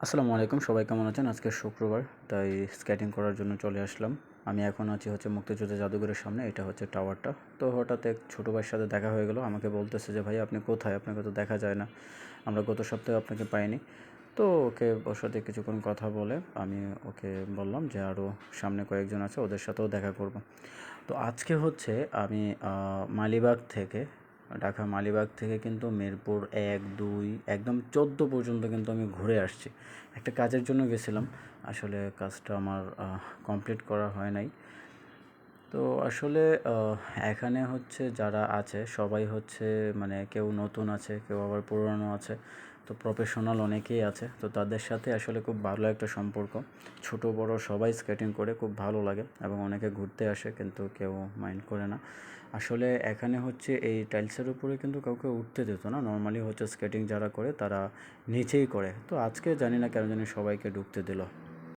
আসসালামু আলাইকুম, সবাই কেমন আছেন? আজকে শুক্রবার, তাই স্কেটিং করার জন্য চলে আসলাম। আমি এখন আছি মুক্তিযুদ্ধ জাদুঘরের সামনে। এটা হচ্ছে টাওয়ারটা। তো হঠাৎ এক ছোটো ভাইয়ের সাথে দেখা হয়ে গেল। আমাকে বলতেছে যে, "ভাই আপনি কোথায়? আপনাকে তো দেখা যায় না। আমরা গত সপ্তাহে আপনাকে পাইনি।" তো ওর সাথে কিছুক্ষণ কথা বলে আমি ওকে বললাম যে আরও সামনে কয়েকজন আছে, ওদের সাথেও দেখা করব। তো আজকে আমি মালিবাগ থেকে, ঢাকা মালিবাগ থেকে কিন্তু মিরপুর ১, ২ একদম ১৪ পর্যন্ত কিন্তু আমি ঘুরে আসছি। একটা কাজের জন্য গেছিলাম। আসলে কাজটা আমার কমপ্লিট করা হয় নাই। তো আসলে এখানে যারা আছে সবাই মানে কেউ নতুন আছে, কেউ আবার পুরানো আছে। তো প্রফেশনাল অনেকেই আছে। তো তাদের সাথে আসলে খুব ভালো একটা সম্পর্ক। ছোট বড় সবাই স্কেটিং করে, খুব ভালো লাগে এবং অনেকে ঘুরতে আসে কিন্তু কেউ মাইন্ড করে না। আসলে এখানে এই টাইলসের উপরে কিন্তু কাউকে উঠতে দিত না। নরমালি স্কেটিং যারা করে তারা নিচেই করে। তো আজকে জানি না কেন জানি সবাইকে ঢুকতে দিল।